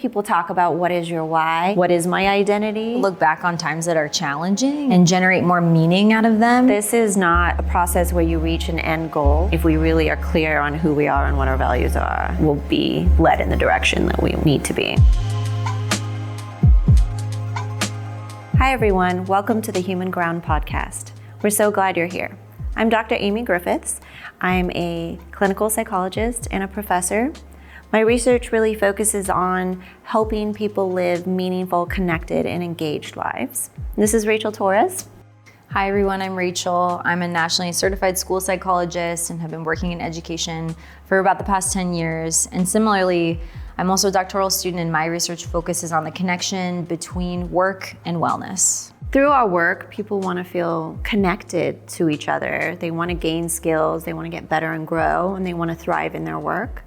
people talk about what is your why, what is my identity. Look back on times that are challenging and generate more meaning out of them. This is not a process where you reach an end goal. If we really are clear on who we are and what our values are, we'll be led in the direction that we need to be. Hi everyone, welcome to the Human Ground podcast. We're so glad you're here. I'm Dr. Amy Griffiths. I'm a clinical psychologist and a professor. My research really focuses on helping people live meaningful, connected, and engaged lives. This is Rachel Torres. Hi everyone, I'm Rachel. I'm a nationally certified school psychologist and have been working in education for about the past 10 years. And similarly, I'm also a doctoral student and my research focuses on the connection between work and wellness. Through our work, people want to feel connected to each other. They want to gain skills, they want to get better and grow, and they want to thrive in their work.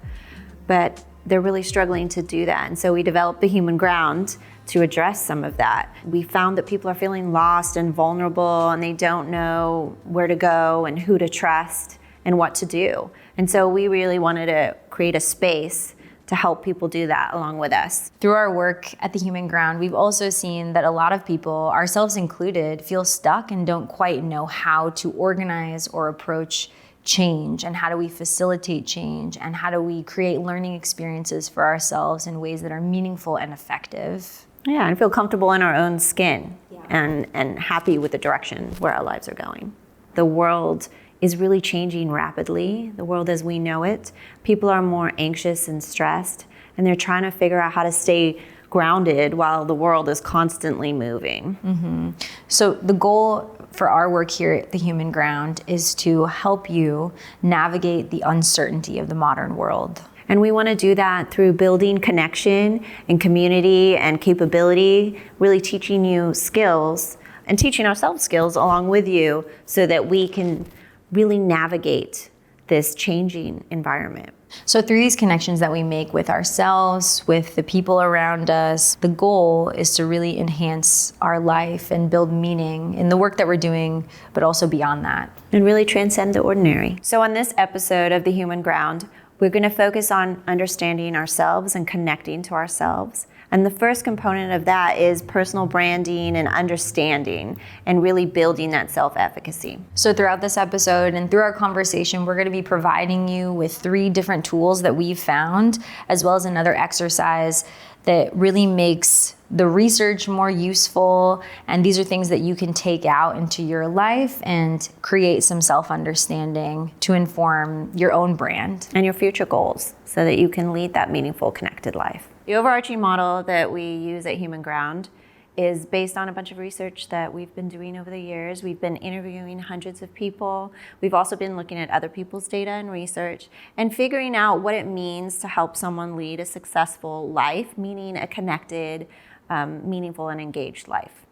But they're really struggling to do that. And so we developed the Human Ground to address some of that. We found that people are feeling lost and vulnerable and they don't know where to go and who to trust and what to do. And so we really wanted to create a space to help people do that along with us. Through our work at the Human Ground, we've also seen that a lot of people, ourselves included, feel stuck and don't quite know how to organize or approach change, and how do we facilitate change, and how do we create learning experiences for ourselves in ways that are meaningful and effective. Yeah, and feel comfortable in our own skin and happy with the direction where our lives are going. The world is really changing rapidly, the world as we know it. People are more anxious and stressed, and they're trying to figure out how to stay grounded while the world is constantly moving. Mm-hmm. So the goal for our work here at the Human Ground is to help you navigate the uncertainty of the modern world. And we want to do that through building connection and community and capability, really teaching you skills and teaching ourselves skills along with you so that we can really navigate this changing environment. So through these connections that we make with ourselves, with the people around us, the goal is to really enhance our life and build meaning in the work that we're doing, but also beyond that. And really transcend the ordinary. So on this episode of The Human Ground, we're going to focus on understanding ourselves and connecting to ourselves. And the first component of that is personal branding and understanding and really building that self-efficacy. So throughout this episode and through our conversation, we're going to be providing you with 3 different tools that we've found, as well as another exercise that really makes the research more useful. And these are things that you can take out into your life and create some self-understanding to inform your own brand and your future goals so that you can lead that meaningful, connected life. The overarching model that we use at Human Ground is based on a bunch of research that we've been doing over the years. We've been interviewing hundreds of people. We've also been looking at other people's data and research and figuring out what it means to help someone lead a successful life, meaning a connected, meaningful, and engaged life.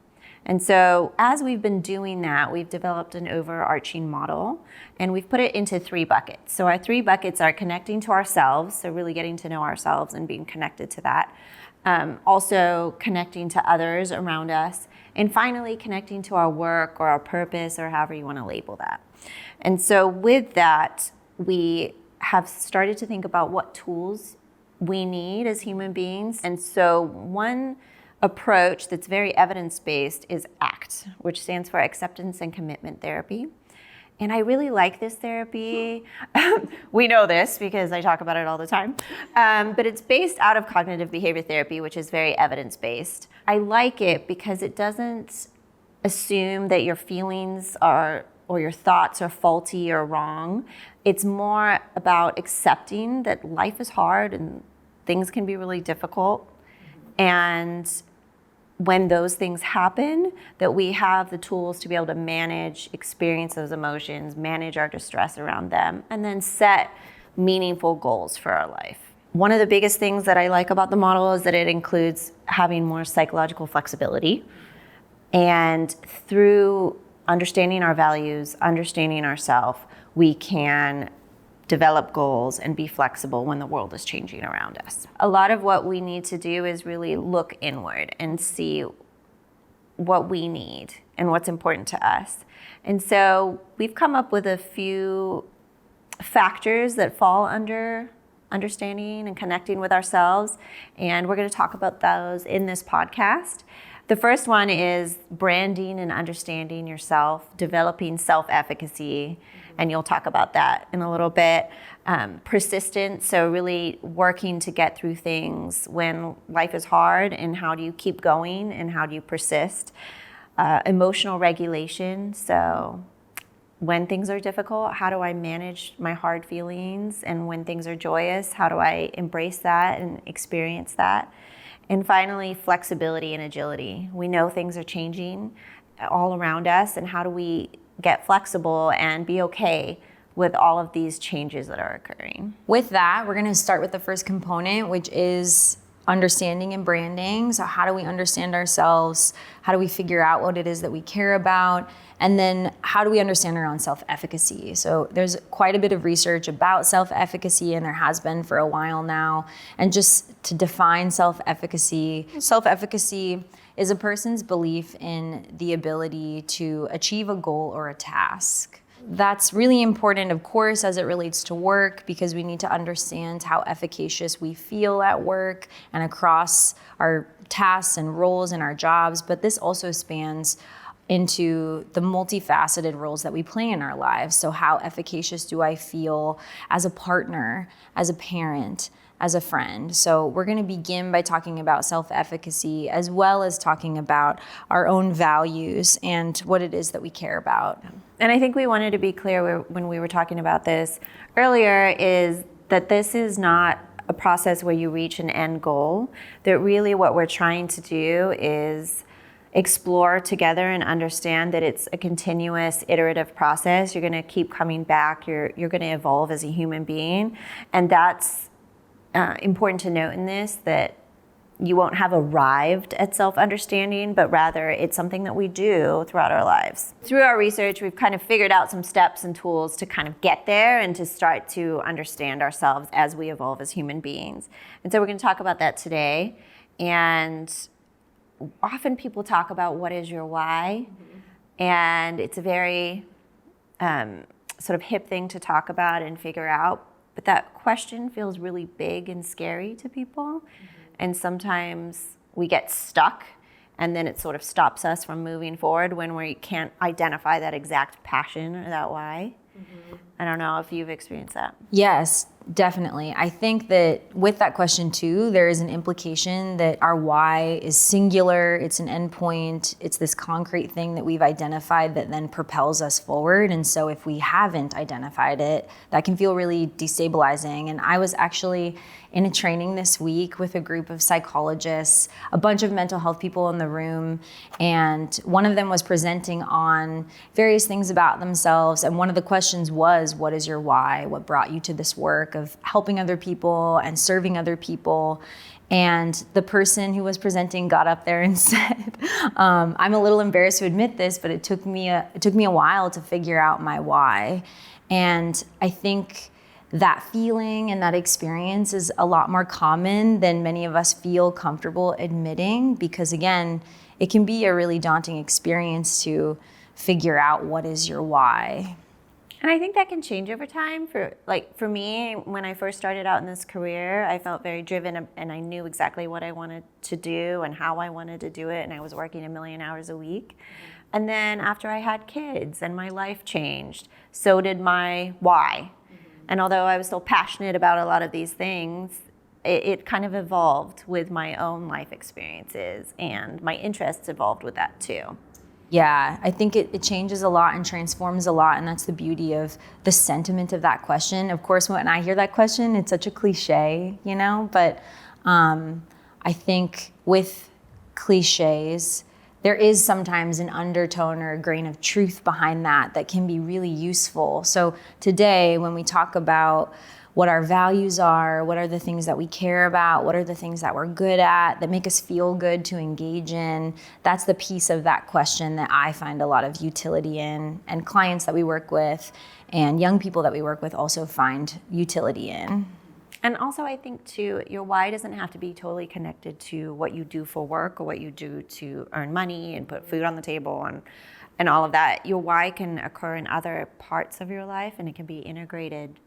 And so as we've been doing that, we've developed an overarching model and we've put it into 3 buckets. So our 3 buckets are connecting to ourselves, so really getting to know ourselves and being connected to that. Also connecting to others around us, and finally connecting to our work or our purpose or however you want to label that. And so with that, we have started to think about what tools we need as human beings. And so one approach that's very evidence-based is ACT, which stands for Acceptance and Commitment Therapy. And I really like this therapy. We know this because I talk about it all the time. But it's based out of cognitive behavior therapy, which is very evidence-based. I like it because it doesn't assume that your feelings are or your thoughts are faulty or wrong. It's more about accepting that life is hard and things can be really difficult. And when those things happen, that we have the tools to be able to experience those emotions, manage our distress around them, and then set meaningful goals for our life. One of the biggest things that I like about the model is that it includes having more psychological flexibility. And through understanding our values, understanding ourselves, we can develop goals and be flexible when the world is changing around us. A lot of what we need to do is really look inward and see what we need and what's important to us. And so we've come up with a few factors that fall under understanding and connecting with ourselves. And we're going to talk about those in this podcast. The first one is branding and understanding yourself, developing self-efficacy, and you'll talk about that in a little bit. Persistence, so really working to get through things when life is hard, and how do you keep going and how do you persist. Emotional regulation, so when things are difficult, how do I manage my hard feelings? And when things are joyous, how do I embrace that and experience that? And finally, flexibility and agility. We know things are changing all around us, and how do we get flexible and be okay with all of these changes that are occurring? With that, we're going to start with the first component, which is understanding and branding. So how do we understand ourselves? How do we figure out what it is that we care about? And then how do we understand our own self-efficacy? So there's quite a bit of research about self-efficacy, and there has been for a while now. And just to define self-efficacy is a person's belief in the ability to achieve a goal or a task. That's really important, of course, as it relates to work, because we need to understand how efficacious we feel at work and across our tasks and roles in our jobs. But this also spans into the multifaceted roles that we play in our lives. So how efficacious do I feel as a partner, as a parent, as a friend? So we're going to begin by talking about self-efficacy, as well as talking about our own values and what it is that we care about. And I think we wanted to be clear when we were talking about this earlier, is that this is not a process where you reach an end goal. That really what we're trying to do is explore together and understand that it's a continuous iterative process. You're going to keep coming back. You're going to evolve as a human being. And that's important to note in this, that you won't have arrived at self-understanding, but rather it's something that we do throughout our lives. Through our research, we've kind of figured out some steps and tools to kind of get there and to start to understand ourselves as we evolve as human beings. And so we're going to talk about that today. And often people talk about what is your why, and it's a very sort of hip thing to talk about and figure out. But that question feels really big and scary to people. And sometimes we get stuck, and then it sort of stops us from moving forward when we can't identify that exact passion or that why. I don't know if you've experienced that. Yes, definitely. I think that with that question too, there is an implication that our why is singular, it's an endpoint, it's this concrete thing that we've identified that then propels us forward. And so if we haven't identified it, that can feel really destabilizing. And I was actually in a training this week with a group of psychologists, a bunch of mental health people in the room, and one of them was presenting on various things about themselves. And one of the questions was, what is your why? What brought you to this work of helping other people and serving other people? And the person who was presenting got up there and said, I'm a little embarrassed to admit this, but it took me a while to figure out my why. And I think that feeling and that experience is a lot more common than many of us feel comfortable admitting, because again, it can be a really daunting experience to figure out what is your why. And I think that can change over time. For me, when I first started out in this career, I felt very driven, and I knew exactly what I wanted to do and how I wanted to do it, and I was working 1 million hours a week. And then after I had kids and my life changed, so did my why. And although I was still passionate about a lot of these things, it kind of evolved with my own life experiences, and my interests evolved with that too. Yeah, I think it changes a lot and transforms a lot, and that's the beauty of the sentiment of that question. Of course, when I hear that question, it's such a cliche, but I think with cliches, there is sometimes an undertone or a grain of truth behind that can be really useful. So today, when we talk about what our values are, what are the things that we care about, what are the things that we're good at, that make us feel good to engage in, that's the piece of that question that I find a lot of utility in, and clients that we work with and young people that we work with also find utility in. And also, I think too, your why doesn't have to be totally connected to what you do for work or what you do to earn money and put food on the table and all of that. Your why can occur in other parts of your life, and it can be integrated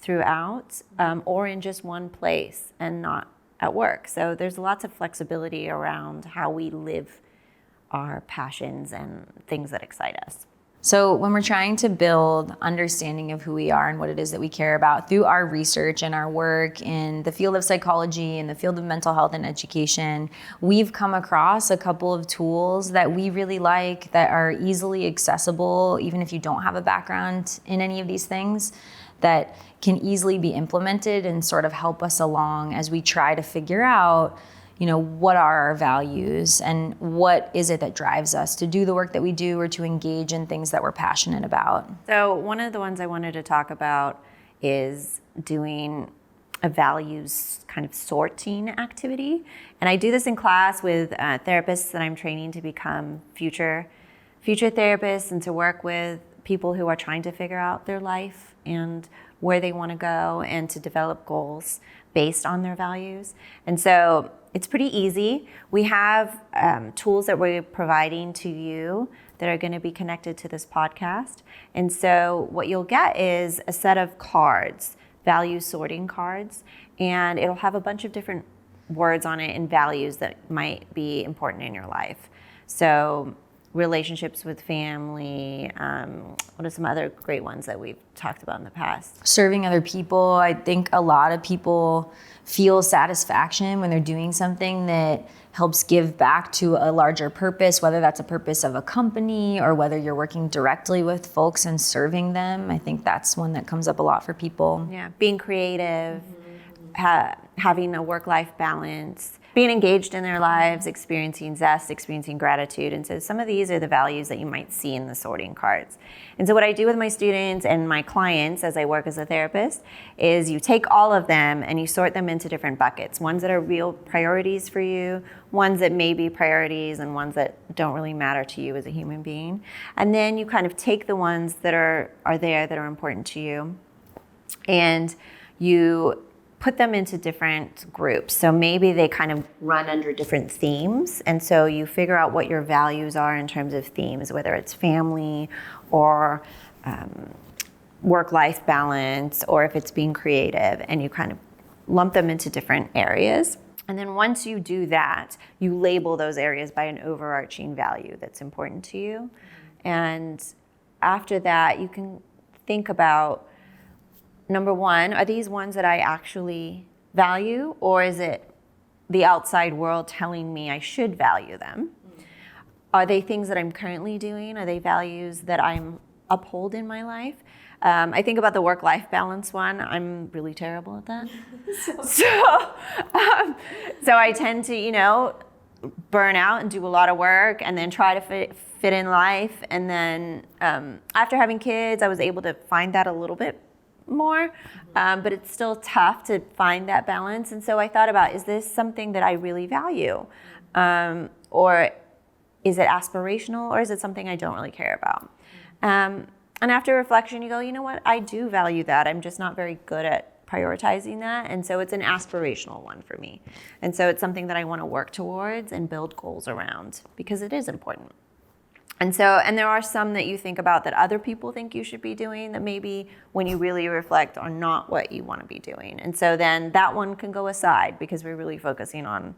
throughout, or in just one place and not at work. So there's lots of flexibility around how we live our passions and things that excite us. So when we're trying to build understanding of who we are and what it is that we care about through our research and our work in the field of psychology and the field of mental health and education, we've come across a couple of tools that we really like that are easily accessible, even if you don't have a background in any of these things, that can easily be implemented and sort of help us along as we try to figure out, what are our values and what is it that drives us to do the work that we do or to engage in things that we're passionate about. So one of the ones I wanted to talk about is doing a values kind of sorting activity. And I do this in class with therapists that I'm training to become future therapists and to work with people who are trying to figure out their life and where they want to go and to develop goals based on their values. And so it's pretty easy. We have tools that we're providing to you that are going to be connected to this podcast. And so what you'll get is a set of cards, value sorting cards, and it'll have a bunch of different words on it and values that might be important in your life. So relationships with family, what are some other great ones that we've talked about in the past? Serving other people. I think a lot of people feel satisfaction when they're doing something that helps give back to a larger purpose, whether that's a purpose of a company or whether you're working directly with folks and serving them. I think that's one that comes up a lot for people. Yeah, being creative, having a work-life balance, being engaged in their lives, experiencing zest, experiencing gratitude. And so some of these are the values that you might see in the sorting cards. And so what I do with my students and my clients as I work as a therapist is you take all of them and you sort them into different buckets. Ones that are real priorities for you, ones that may be priorities, and ones that don't really matter to you as a human being. And then you kind of take the ones that are there that are important to you and you put them into different groups. So maybe they kind of run under different themes. And so you figure out what your values are in terms of themes, whether it's family or work-life balance, or if it's being creative, and you kind of lump them into different areas. And then once you do that, you label those areas by an overarching value that's important to you. And after that, you can think about, number one, are these ones that I actually value, or is it the outside world telling me I should value them? Are they things that I'm currently doing? Are they values that I'm uphold in my life? I think about the work-life balance one. I'm really terrible at that. So I tend to, burn out and do a lot of work and then try to fit in life. And then after having kids, I was able to find that a little bit more, but it's still tough to find that balance. And so I thought about, is this something that I really value? Or is it aspirational, or is it something I don't really care about? And after reflection, you go, you know what? I do value that. I'm just not very good at prioritizing that. And so it's an aspirational one for me. And so it's something that I want to work towards and build goals around because it is important. And there are some that you think about that other people think you should be doing that maybe when you really reflect are not what you want to be doing. And so then that one can go aside because we're really focusing on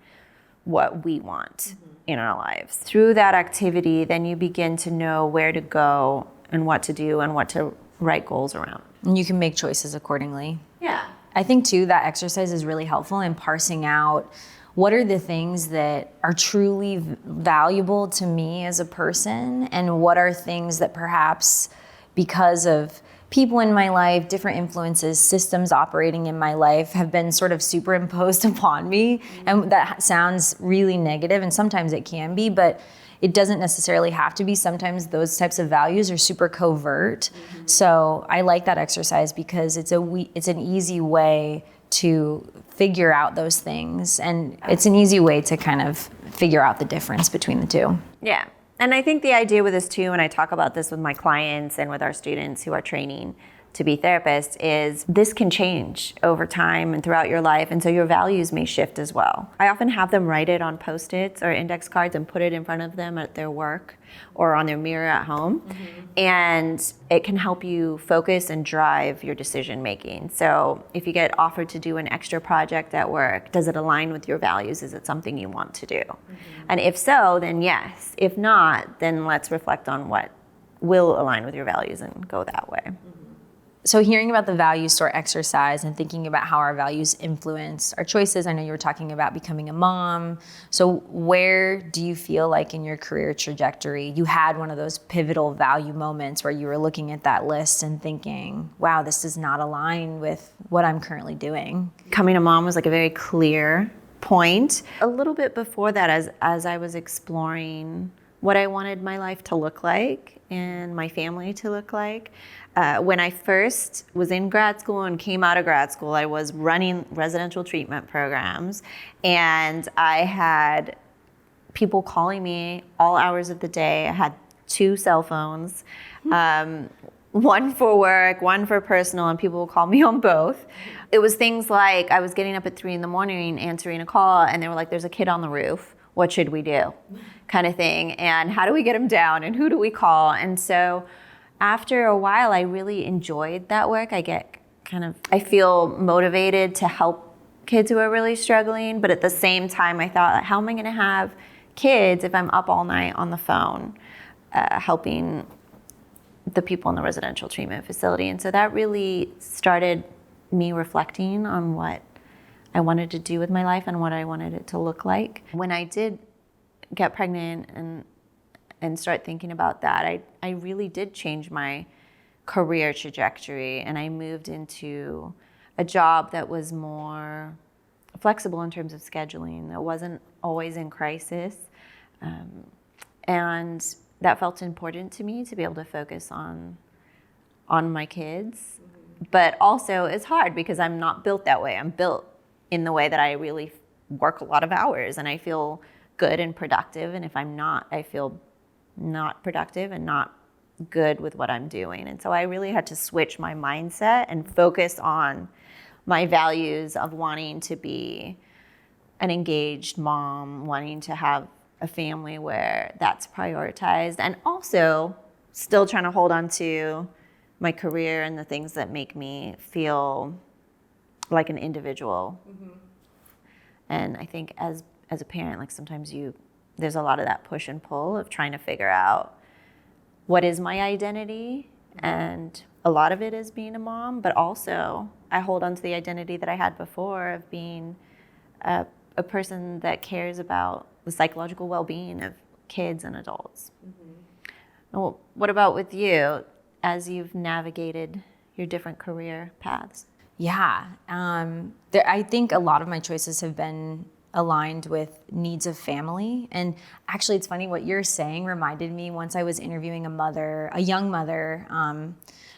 what we want in our lives. Through that activity, then you begin to know where to go and what to do and what to write goals around. And you can make choices accordingly. Yeah. I think too that exercise is really helpful in parsing out what are the things that are truly valuable to me as a person, and what are things that perhaps because of people in my life, different influences, systems operating in my life have been sort of superimposed upon me. And that sounds really negative, and sometimes it can be, but it doesn't necessarily have to be. Sometimes those types of values are super covert. So I like that exercise because it's an easy way to figure out those things, and it's an easy way to kind of figure out the difference between the two. Yeah. And I think the idea with this too, and I talk about this with my clients and with our students who are training to be therapists is this can change over time and throughout your life, and so your values may shift as well. I often have them write it on Post-its or index cards and put it in front of them at their work or on their mirror at home. And it can help you focus and drive your decision making. So if you get offered to do an extra project at work, does it align with your values? Is it something you want to do? And if so, then yes. If not, then let's reflect on what will align with your values and go that way. So hearing about the value store exercise and thinking about how our values influence our choices, I know you were talking about becoming a mom. So where do you feel like in your career trajectory you had one of those pivotal value moments where you were looking at that list and thinking, wow, this does not align with what I'm currently doing? Becoming a mom was like a very clear point. A little bit before that, as I was exploring what I wanted my life to look like and my family to look like. When I first was in grad school and came out of grad school, I was running residential treatment programs, and I had people calling me all hours of the day. I had 2 cell phones, one for work, one for personal, and people would call me on both. It was things like I was getting up at 3 a.m. answering a call, and they were like, there's a kid on the roof. What should we do? Kind of thing. And how do we get him down? And who do we call? And so after a while, I really enjoyed that work. I feel motivated to help kids who are really struggling. But at the same time, I thought, how am I going to have kids if I'm up all night on the phone helping the people in the residential treatment facility? And so that really started me reflecting on what I wanted to do with my life and what I wanted it to look like. When I did get pregnant and start thinking about that, I really did change my career trajectory, and I moved into a job that was more flexible in terms of scheduling, that wasn't always in crisis. And that felt important to me to be able to focus on my kids. But also it's hard because I'm not built that way. I'm built in the way that I really work a lot of hours and I feel good and productive. And if I'm not, I feel not productive and not good with what I'm doing. And so I really had to switch my mindset and focus on my values of wanting to be an engaged mom, wanting to have a family where that's prioritized, and also still trying to hold on to my career and the things that make me feel like an individual. And I think as a parent, like sometimes there's a lot of that push and pull of trying to figure out what is my identity, and a lot of it is being a mom, but also I hold on to the identity that I had before of being a person that cares about the psychological well-being of kids and adults. Well, what about with you as you've navigated your different career paths? Yeah, I think a lot of my choices have been aligned with needs of family. And actually, it's funny, what you're saying reminded me once I was interviewing a young mother,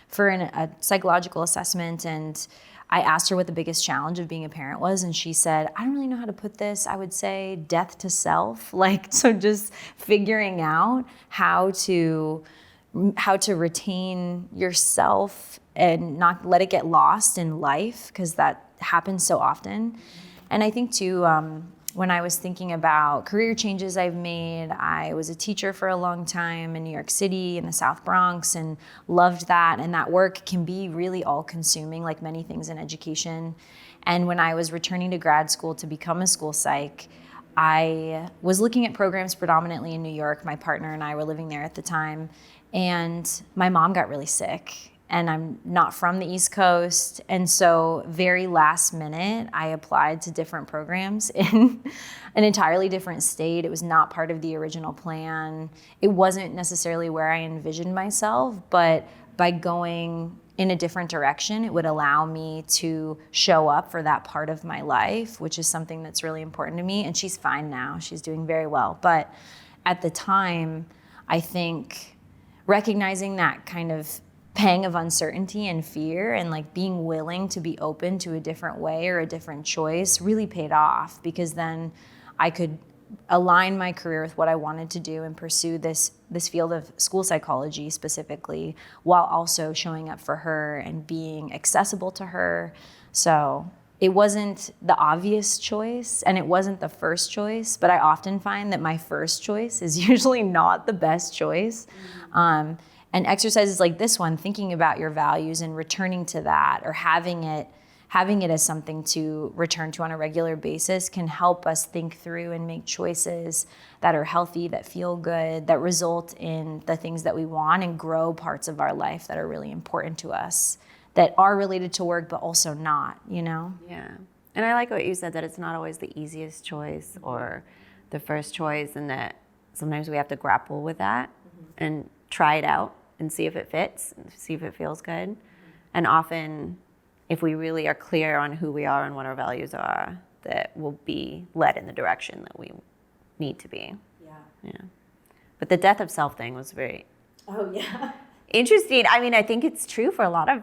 for a psychological assessment, and I asked her what the biggest challenge of being a parent was, and she said, I don't really know how to put this. I would say death to self. So just figuring out how to retain yourself and not let it get lost in life, because that happens so often. And I think too, when I was thinking about career changes I've made, I was a teacher for a long time in New York City in the South Bronx and loved that. And that work can be really all-consuming, like many things in education. And when I was returning to grad school to become a school psych, I was looking at programs predominantly in New York. My partner and I were living there at the time. And my mom got really sick. And I'm not from the East Coast. And so very last minute, I applied to different programs in an entirely different state. It was not part of the original plan. It wasn't necessarily where I envisioned myself, but by going in a different direction, it would allow me to show up for that part of my life, which is something that's really important to me. And she's fine now. She's doing very well. But at the time, I think recognizing that kind of pang of uncertainty and fear and like being willing to be open to a different way or a different choice really paid off, because then I could align my career with what I wanted to do and pursue this field of school psychology specifically, while also showing up for her and being accessible to her. So it wasn't the obvious choice and it wasn't the first choice, but I often find that my first choice is usually not the best choice. And exercises like this one, thinking about your values and returning to that, or having it as something to return to on a regular basis, can help us think through and make choices that are healthy, that feel good, that result in the things that we want, and grow parts of our life that are really important to us, that are related to work, but also not, Yeah. And I like what you said, that it's not always the easiest choice or the first choice, and that sometimes we have to grapple with that and try it out and see if it fits, and see if it feels good. And often, if we really are clear on who we are and what our values are, that we'll be led in the direction that we need to be. Yeah. But the death of self thing was very interesting. I mean, I think it's true for a lot of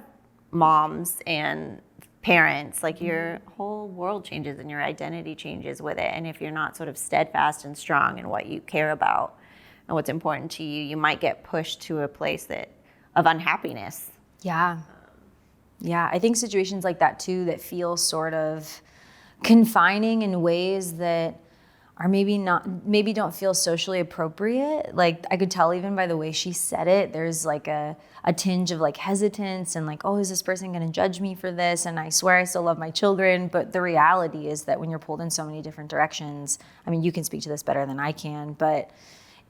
moms and parents. Like, your whole world changes and your identity changes with it. And if you're not sort of steadfast and strong in what you care about and what's important to you, you might get pushed to a place of unhappiness. Yeah. Yeah, I think situations like that too, that feel sort of confining in ways that are maybe don't feel socially appropriate. Like, I could tell even by the way she said it, there's like a tinge of like hesitance and like, oh, is this person going to judge me for this? And I swear I still love my children. But the reality is that when you're pulled in so many different directions, I mean, you can speak to this better than I can, but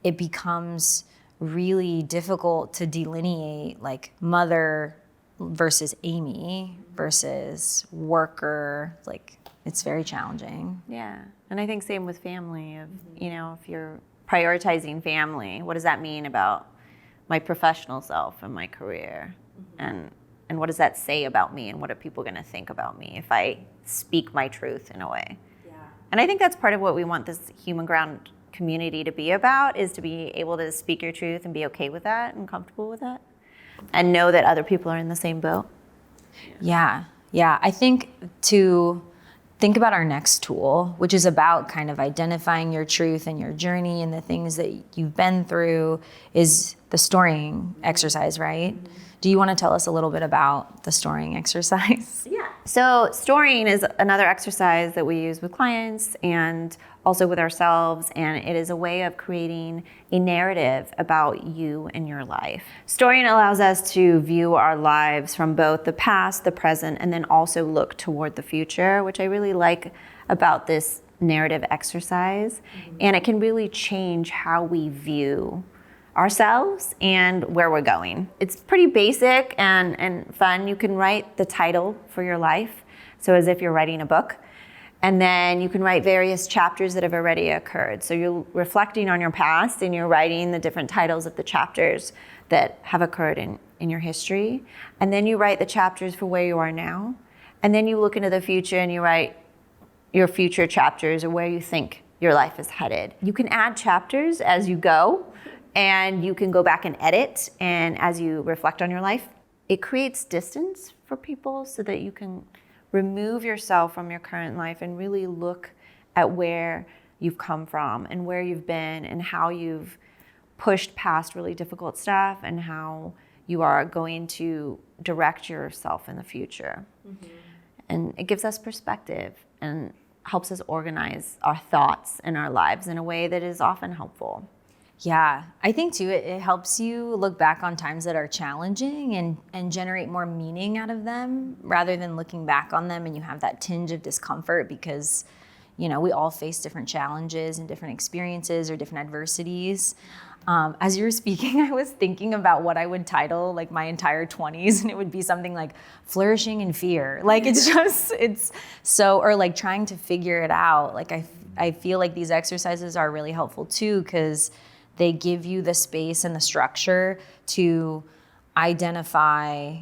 it becomes really difficult to delineate like mother versus Amy versus worker. Like, it's very challenging. Yeah. And I think same with family. If you're prioritizing family, what does that mean about my professional self and my career? And what does that say about me, and what are people going to think about me if I speak my truth in a way? Yeah. And I think that's part of what we want this Human Ground community to be about, is to be able to speak your truth and be okay with that and comfortable with that, and know that other people are in the same boat. Yeah. I think to think about our next tool, which is about kind of identifying your truth and your journey and the things that you've been through, is the storying exercise, right? Mm-hmm. Do you want to tell us a little bit about the storying exercise? Yeah. So storying is another exercise that we use with clients and also with ourselves, and it is a way of creating a narrative about you and your life. Storying allows us to view our lives from both the past, the present, and then also look toward the future, which I really like about this narrative exercise. Mm-hmm. And it can really change how we view ourselves and where we're going. It's pretty basic and fun. You can write the title for your life, so as if you're writing a book. And then you can write various chapters that have already occurred. So you're reflecting on your past and you're writing the different titles of the chapters that have occurred in your history. And then you write the chapters for where you are now. And then you look into the future and you write your future chapters, or where you think your life is headed. You can add chapters as you go, and you can go back and edit. And as you reflect on your life, it creates distance for people so that you can remove yourself from your current life and really look at where you've come from and where you've been and how you've pushed past really difficult stuff and how you are going to direct yourself in the future. Mm-hmm. And it gives us perspective and helps us organize our thoughts and our lives in a way that is often helpful. Yeah, I think too, it helps you look back on times that are challenging and generate more meaning out of them, rather than looking back on them and you have that tinge of discomfort because, we all face different challenges and different experiences or different adversities. As you were speaking, I was thinking about what I would title like my entire 20s, and it would be something like flourishing in fear. Like, it's so, or like trying to figure it out. Like, I feel like these exercises are really helpful too, because they give you the space and the structure to identify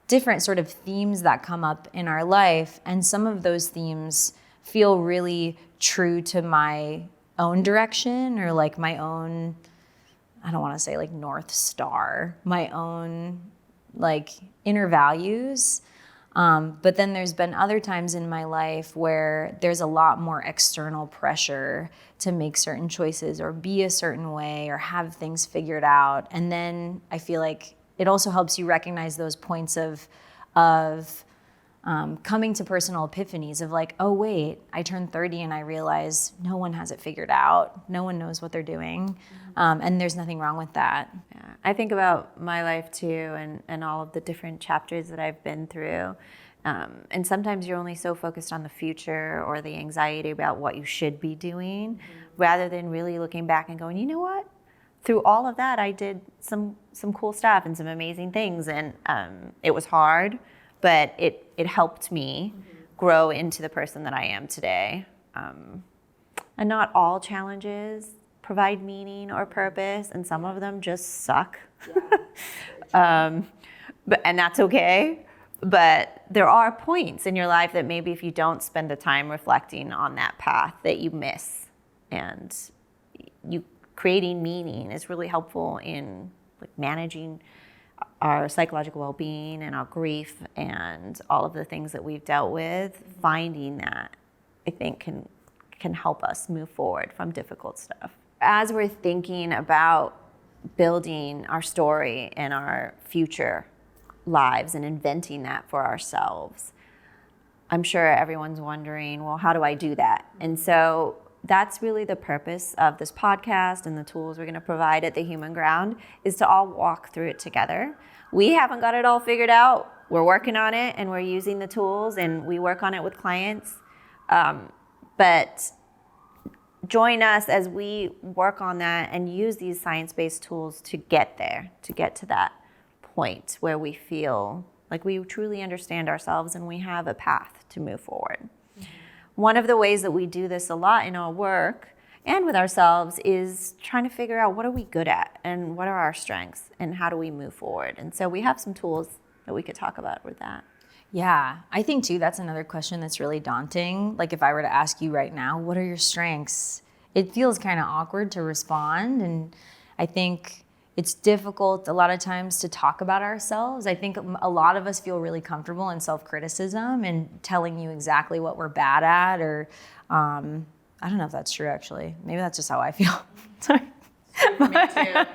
different sort of themes that come up in our life. And some of those themes feel really true to my own direction, or like my own, I don't want to say like North Star, my own like inner values. But then there's been other times in my life where there's a lot more external pressure to make certain choices or be a certain way or have things figured out. And then I feel like it also helps you recognize those points of coming to personal epiphanies of like, oh wait, I turned 30 and I realize no one has it figured out. No one knows what they're doing. And there's nothing wrong with that. Yeah. I think about my life too, and all of the different chapters that I've been through. And sometimes you're only so focused on the future or the anxiety about what you should be doing, rather than really looking back and going, you know what? Through all of that, I did some cool stuff and some amazing things. And it was hard, but it helped me grow into the person that I am today. And not all challenges provide meaning or purpose, and some of them just suck. Yeah. And that's okay. But there are points in your life that maybe if you don't spend the time reflecting on that path that you miss. And you creating meaning is really helpful in like managing our psychological well-being and our grief and all of the things that we've dealt with. Finding that, I think, can help us move forward from difficult stuff. As we're thinking about building our story and our future lives and inventing that for ourselves, I'm sure everyone's wondering, well, how do I do that? And so that's really the purpose of this podcast and the tools we're going to provide at the Human Ground, is to all walk through it together. We haven't got it all figured out. We're working on it, and we're using the tools, and we work on it with clients. But join us as we work on that and use these science-based tools to get there, to get to that point where we feel like we truly understand ourselves and we have a path to move forward. Mm-hmm. One of the ways that we do this a lot in our work and with ourselves is trying to figure out, what are we good at and what are our strengths and how do we move forward? And so we have some tools that we could talk about with that. Yeah, I think too, that's another question that's really daunting. Like if I were to ask you right now, what are your strengths? It feels kind of awkward to respond. And I think it's difficult a lot of times to talk about ourselves. I think a lot of us feel really comfortable in self-criticism and telling you exactly what we're bad at, or I don't know if that's true actually. Maybe that's just how I feel. Sorry. Me too.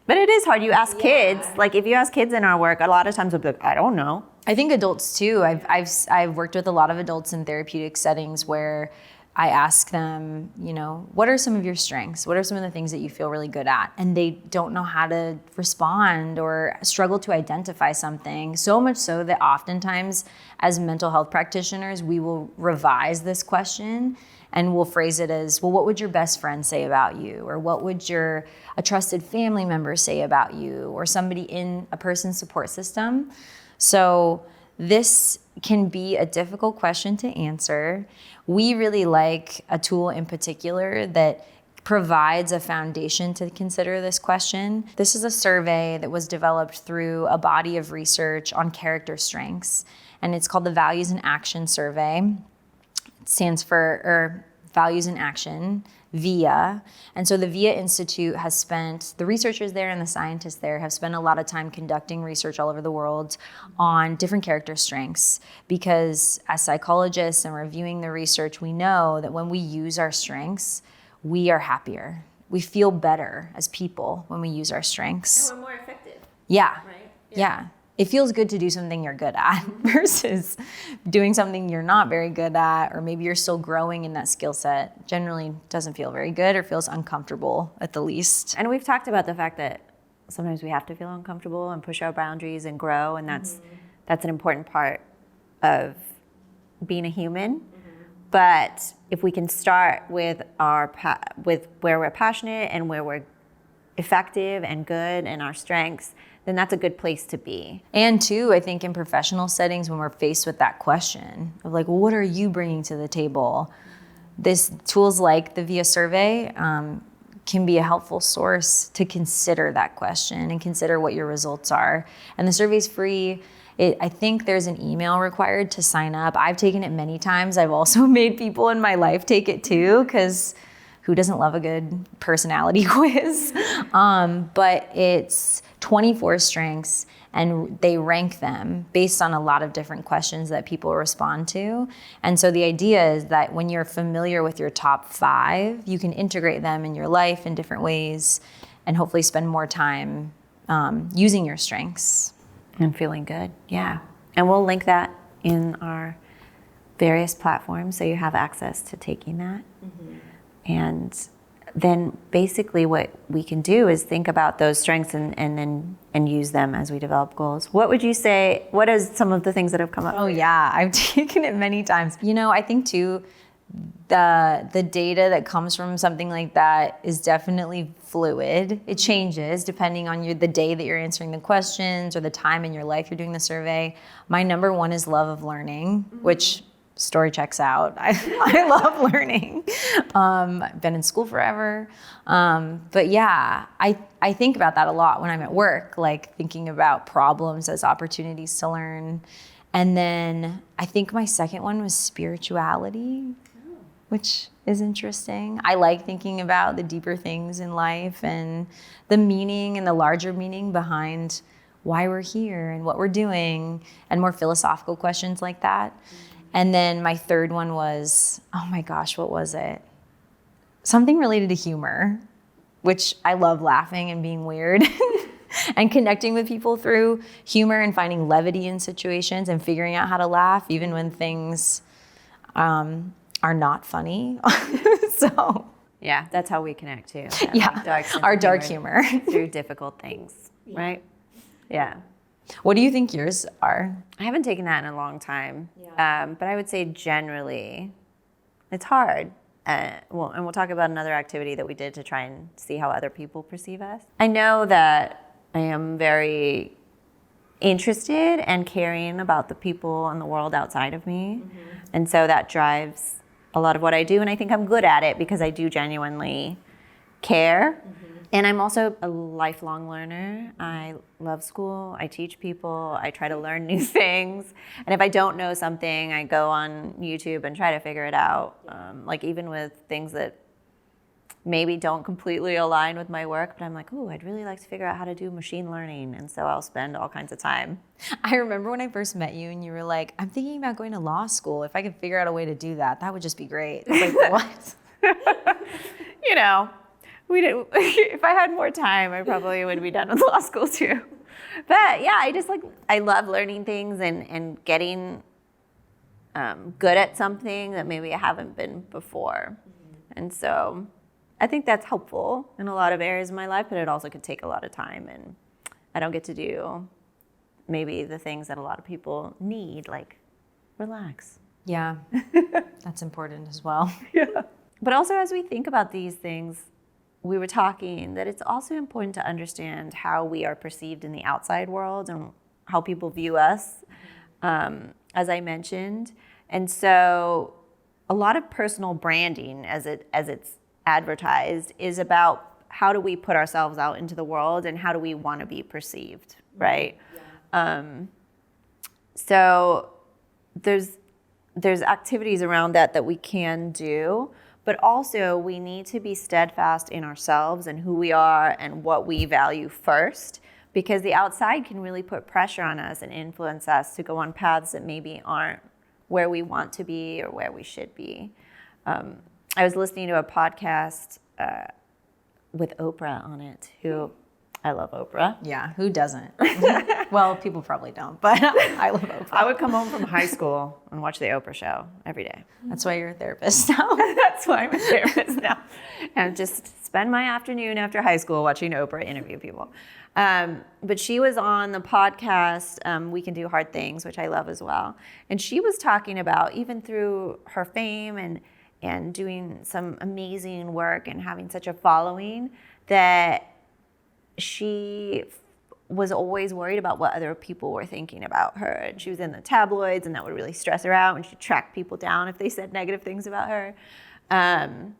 But it is hard. You ask kids, like if you ask kids in our work, a lot of times they'll be like, I don't know. I think adults too. I've worked with a lot of adults in therapeutic settings where I ask them, you know, what are some of your strengths? What are some of the things that you feel really good at? And they don't know how to respond or struggle to identify something. So much so that oftentimes as mental health practitioners, we will revise this question and we'll phrase it as, well, what would your best friend say about you? Or what would a trusted family member say about you? Or somebody in a person's support system? So this can be a difficult question to answer. We really like a tool in particular that provides a foundation to consider this question. This is a survey that was developed through a body of research on character strengths, and it's called the Values in Action Survey. It stands for Values in Action, VIA. And so the VIA Institute has spent, the researchers there and the scientists there have spent a lot of time conducting research all over the world on different character strengths, because as psychologists and reviewing the research, we know that when we use our strengths, we are happier. We feel better as people when we use our strengths. And we're more effective. Yeah. Right? Yeah. It feels good to do something you're good at versus doing something you're not very good at, or maybe you're still growing in that skill set. Generally doesn't feel very good or feels uncomfortable at the least. And we've talked about the fact that sometimes we have to feel uncomfortable and push our boundaries and grow, and that's an important part of being a human. But if we can start with with where we're passionate and where we're effective and good and our strengths, then that's a good place to be. And two, I think in professional settings, when we're faced with that question of like, well, what are you bringing to the table? Tools like the VIA survey can be a helpful source to consider that question and consider what your results are. And the survey's free. I think there's an email required to sign up. I've taken it many times. I've also made people in my life take it too, because who doesn't love a good personality quiz? But it's 24 strengths, and they rank them based on a lot of different questions that people respond to. And so the idea is that when you're familiar with your top 5, you can integrate them in your life in different ways and hopefully spend more time using your strengths. And feeling good, yeah. And we'll link that in our various platforms so you have access to taking that. And then basically what we can do is think about those strengths and use them as we develop goals. What would you say, what is some of the things that have come up? Oh yeah, I've taken it many times. I think too, the data that comes from something like that is definitely fluid. It changes depending on the day that you're answering the questions or the time in your life you're doing the survey. My number 1 is love of learning, which story checks out. I love learning. I've been in school forever. But yeah, I think about that a lot when I'm at work, like thinking about problems as opportunities to learn. And then I think my second one was spirituality, which is interesting. I like thinking about the deeper things in life and the meaning and the larger meaning behind why we're here and what we're doing, and more philosophical questions like that. And then my third one was, oh my gosh, what was it? Something related to humor, which I love laughing and being weird and connecting with people through humor and finding levity in situations and figuring out how to laugh even when things are not funny. So yeah, that's how we connect too. Yeah, our dark humor. Through difficult things, right? Yeah. What do you think yours are? I haven't taken that in a long time, but I would say generally, it's hard. And we'll talk about another activity that we did to try and see how other people perceive us. I know that I am very interested and caring about the people in the world outside of me, and so that drives a lot of what I do. And I think I'm good at it because I do genuinely care. And I'm also a lifelong learner. I love school. I teach people. I try to learn new things. And if I don't know something, I go on YouTube and try to figure it out. Like even with things that maybe don't completely align with my work, but I'm like, oh, I'd really like to figure out how to do machine learning. And so I'll spend all kinds of time. I remember when I first met you and you were like, I'm thinking about going to law school. If I could figure out a way to do that, that would just be great. I was like, what? If I had more time, I probably would be done with law school too. But yeah, I love learning things and getting good at something that maybe I haven't been before. And so I think that's helpful in a lot of areas of my life, but it also could take a lot of time, and I don't get to do maybe the things that a lot of people need, like relax. Yeah, that's important as well. Yeah. But also as we think about these things, we were talking that it's also important to understand how we are perceived in the outside world and how people view us, as I mentioned. And so a lot of personal branding as it's advertised is about how do we put ourselves out into the world and how do we want to be perceived, right? Yeah. So there's activities around that we can do, but also we need to be steadfast in ourselves and who we are and what we value first, because the outside can really put pressure on us and influence us to go on paths that maybe aren't where we want to be or where we should be. I was listening to a podcast with Oprah on it, who I love Oprah. Yeah, who doesn't? Well, people probably don't, but I love Oprah. I would come home from high school and watch the Oprah show every day. That's why you're a therapist now. That's why I'm a therapist now. And just spend my afternoon after high school watching Oprah interview people. But she was on the podcast, We Can Do Hard Things, which I love as well. And she was talking about, even through her fame and doing some amazing work and having such a following, that she was always worried about what other people were thinking about her. And she was in the tabloids, and that would really stress her out, and she'd track people down if they said negative things about her. And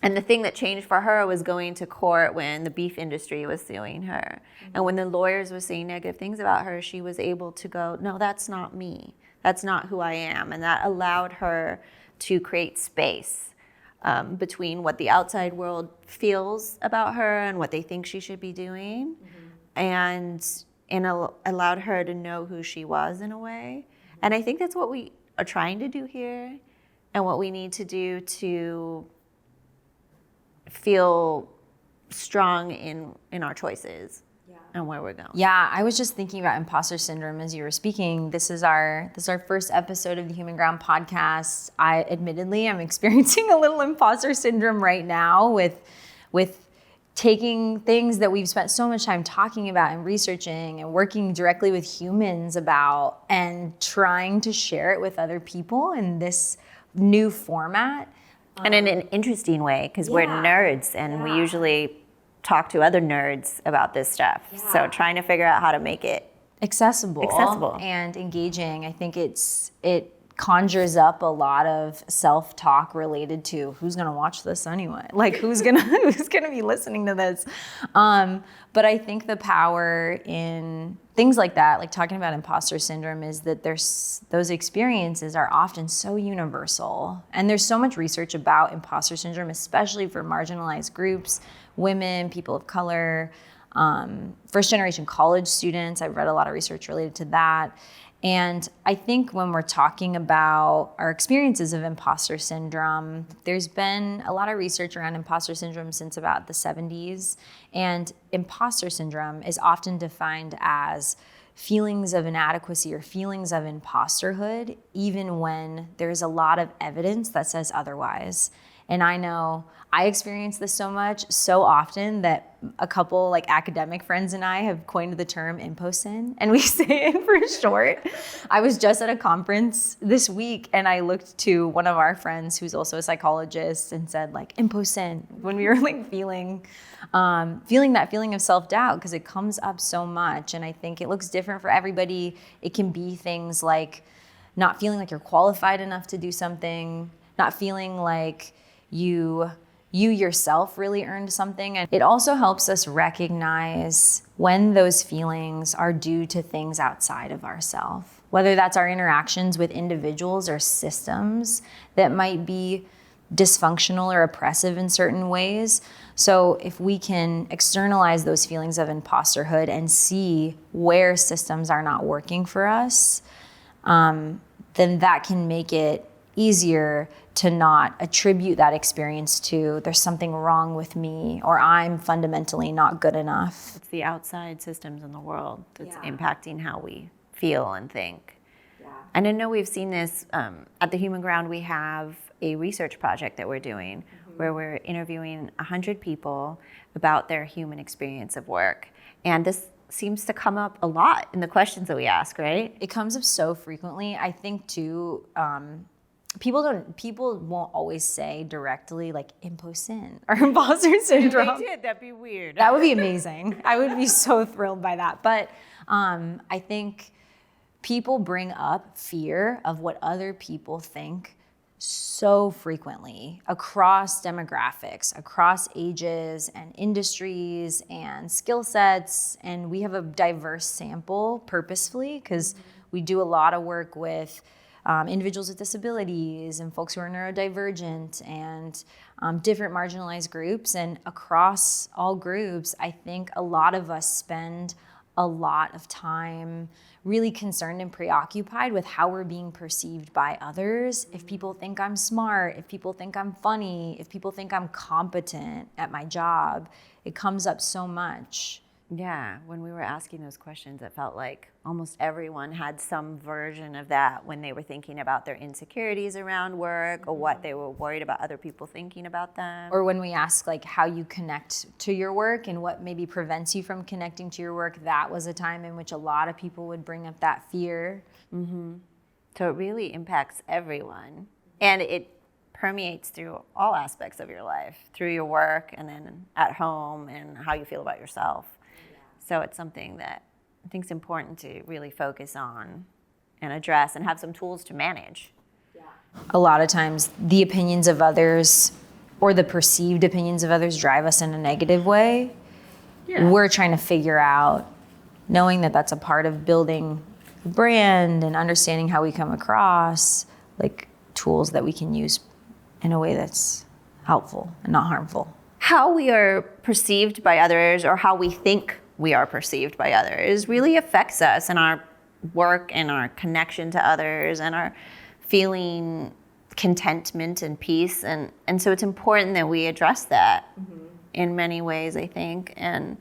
the thing that changed for her was going to court when the beef industry was suing her. And when the lawyers were saying negative things about her, she was able to go, no, that's not me. That's not who I am. And that allowed her to create space between what the outside world feels about her and what they think she should be doing, and and allowed her to know who she was in a way. And I think that's what we are trying to do here, and what we need to do to feel strong in our choices and where we're going. Yeah, I was just thinking about imposter syndrome as you were speaking. This is our first episode of the Human Ground podcast. I admittedly am experiencing a little imposter syndrome right now with taking things that we've spent so much time talking about and researching and working directly with humans about and trying to share it with other people in this new format. And in an interesting way, because we're nerds and we usually talk to other nerds about this stuff. So trying to figure out how to make it accessible and engaging. I think it conjures up a lot of self-talk related to who's going to watch this anyway, like who's going to be listening to this. But I think the power in things like that, like talking about imposter syndrome, is that those experiences are often so universal. And there's so much research about imposter syndrome, especially for marginalized groups, women, people of color, first-generation college students. I've read a lot of research related to that. And I think when we're talking about our experiences of imposter syndrome, there's been a lot of research around imposter syndrome since about the 70s. And imposter syndrome is often defined as feelings of inadequacy or feelings of imposterhood, even when there's a lot of evidence that says otherwise. And I know I experience this so often that a couple like academic friends and I have coined the term imposin, and we say it for short. I was just at a conference this week and I looked to one of our friends who's also a psychologist and said like imposin when we were like feeling that feeling of self-doubt, because it comes up so much. And I think it looks different for everybody. It can be things like not feeling like you're qualified enough to do something, not feeling like you yourself really earned something. And it also helps us recognize when those feelings are due to things outside of ourselves, whether that's our interactions with individuals or systems that might be dysfunctional or oppressive in certain ways. So if we can externalize those feelings of imposterhood and see where systems are not working for us, then that can make it easier to not attribute that experience to there's something wrong with me or I'm fundamentally not good enough. It's the outside systems in the world that's impacting how we feel and think. And I know we've seen this at the Human Ground. We have a research project that we're doing where we're interviewing 100 people about their human experience of work. And this seems to come up a lot in the questions that we ask, right? It comes up so frequently. I think too, people won't always say directly like imposin or imposter syndrome. If they did, that'd be weird. That would be amazing. I would be so thrilled by that. But I think people bring up fear of what other people think so frequently across demographics, across ages and industries and skill sets. And we have a diverse sample purposefully because we do a lot of work with individuals with disabilities and folks who are neurodivergent and different marginalized groups. And across all groups, I think a lot of us spend a lot of time really concerned and preoccupied with how we're being perceived by others. If people think I'm smart, if people think I'm funny, if people think I'm competent at my job, it comes up so much. Yeah, when we were asking those questions, it felt like almost everyone had some version of that when they were thinking about their insecurities around work or what they were worried about other people thinking about them. Or when we ask like how you connect to your work and what maybe prevents you from connecting to your work, that was a time in which a lot of people would bring up that fear. So it really impacts everyone. And it permeates through all aspects of your life, through your work and then at home and how you feel about yourself. So it's something that I think is important to really focus on and address and have some tools to manage. A lot of times the opinions of others or the perceived opinions of others drive us in a negative way. We're trying to figure out, knowing that that's a part of building a brand and understanding how we come across, like tools that we can use in a way that's helpful and not harmful. How we are perceived by others or how we think we are perceived by others really affects us and our work and our connection to others and our feeling contentment and peace. And so it's important that we address that in many ways, I think. And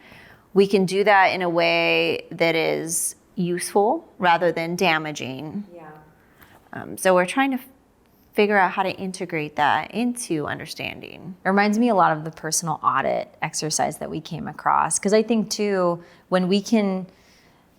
we can do that in a way that is useful rather than damaging. So we're trying to figure out how to integrate that into understanding. It reminds me a lot of the personal audit exercise that we came across. Because I think, too, when we can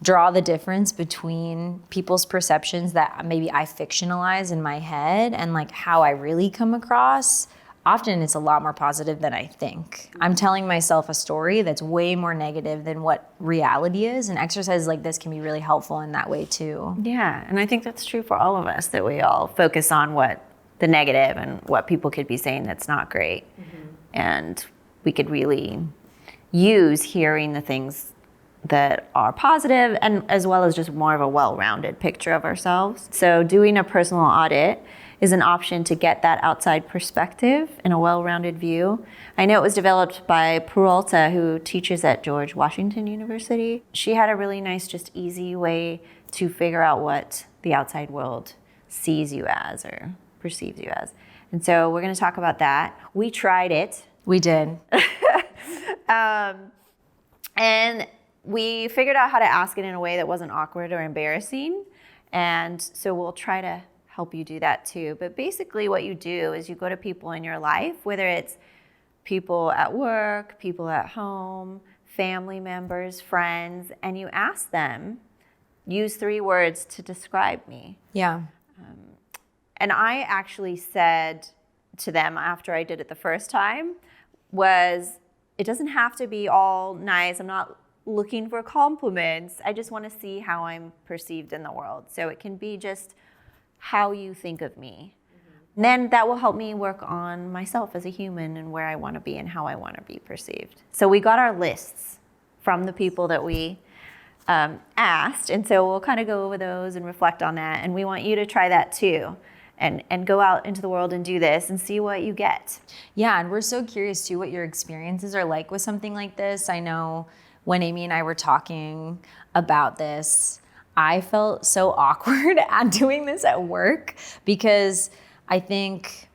draw the difference between people's perceptions that maybe I fictionalize in my head and like how I really come across, often it's a lot more positive than I think. I'm telling myself a story that's way more negative than what reality is, and exercises like this can be really helpful in that way too. Yeah, and I think that's true for all of us, that we all focus on what the negative and what people could be saying that's not great. And we could really use hearing the things that are positive, and as well as just more of a well-rounded picture of ourselves. So doing a personal audit is an option to get that outside perspective and a well-rounded view. I know it was developed by Peralta, who teaches at George Washington University. She had a really nice, just easy way to figure out what the outside world sees you as or perceives you as. And so we're gonna talk about that. We tried it. We did. And we figured out how to ask it in a way that wasn't awkward or embarrassing. And so we'll try to help you do that too. But basically what you do is you go to people in your life, whether it's people at work, people at home, family members, friends, and you ask them, use 3 words to describe me. Yeah. And I actually said to them after I did it the first time was, it doesn't have to be all nice. I'm not looking for compliments. I just want to see how I'm perceived in the world. So it can be just how you think of me. And then that will help me work on myself as a human and where I want to be and how I want to be perceived. So we got our lists from the people that we asked. And so we'll kind of go over those and reflect on that. And we want you to try that too. And go out into the world and do this and see what you get. Yeah, and we're so curious too what your experiences are like with something like this. I know when Amy and I were talking about this, I felt so awkward at doing this at work because I think,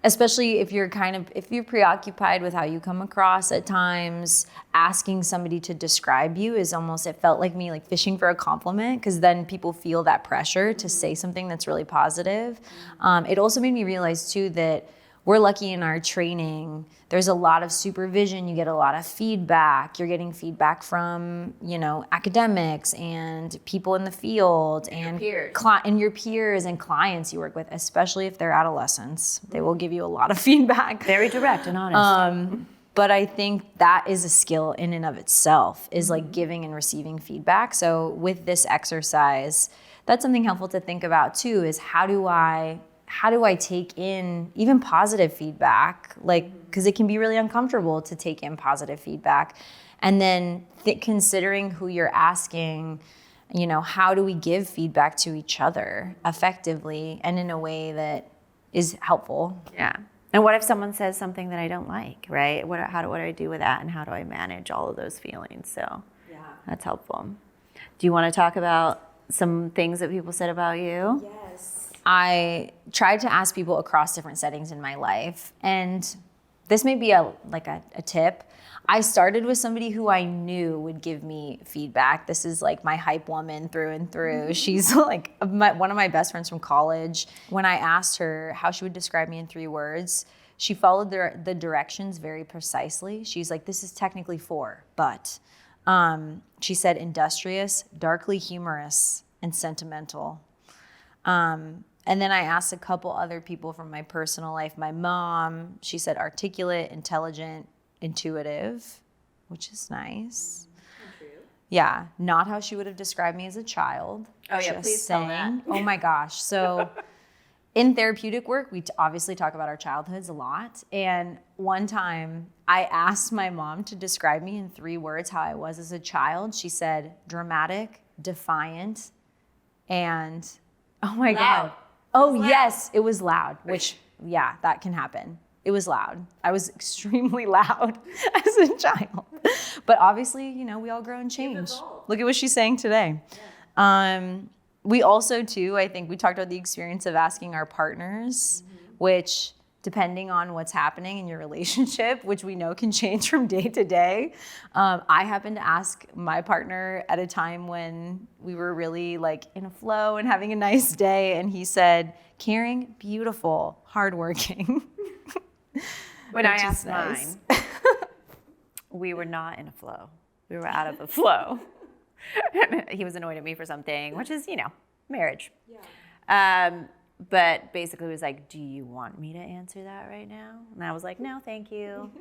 especially if you're preoccupied with how you come across at times, asking somebody to describe you is almost, it felt like me like fishing for a compliment, because then people feel that pressure to say something that's really positive. It also made me realize too that we're lucky in our training. There's a lot of supervision. You get a lot of feedback. You're getting feedback from, academics and people in the field and your peers and clients you work with, especially if they're adolescents. They will give you a lot of feedback. Very direct and honest. But I think that is a skill in and of itself, is like giving and receiving feedback. So with this exercise, that's something helpful to think about too, is how do I take in even positive feedback? Because it can be really uncomfortable to take in positive feedback. And then considering who you're asking, how do we give feedback to each other effectively and in a way that is helpful? Yeah. And what if someone says something that I don't like, right? What do I do with that, and how do I manage all of those feelings? So yeah, that's helpful. Do you want to talk about some things that people said about you? Yes. I tried to ask people across different settings in my life, and this may be a tip. I started with somebody who I knew would give me feedback. This is like my hype woman through and through. She's like one of my best friends from college. When I asked her how she would describe me in 3 words, she followed the directions very precisely. She's like, this is technically 4, but she said industrious, darkly humorous, and sentimental. And then I asked a couple other people from my personal life. My mom, she said articulate, intelligent, intuitive, which is nice. True. Yeah, not how she would have described me as a child. Oh yeah, please tell that. Oh my gosh. So in therapeutic work, we obviously talk about our childhoods a lot. And one time I asked my mom to describe me in 3 words how I was as a child. She said dramatic, defiant, and oh my God. Oh, yes, it was loud, which, yeah, that can happen. It was loud. I was extremely loud as a child. But obviously, you know, we all grow and change. Look at what she's saying today. Yeah. We also, too, I think we talked about the experience of asking our partners, which, depending on what's happening in your relationship, which we know can change from day to day. I happened to ask my partner at a time when we were really like in a flow and having a nice day. And he said, caring, beautiful, hardworking. When I asked mine, we were not in a flow. We were out of a flow. He was annoyed at me for something, which is, you know, marriage. Yeah. But basically it was like, do you want me to answer that right now? And I was like, no, thank you.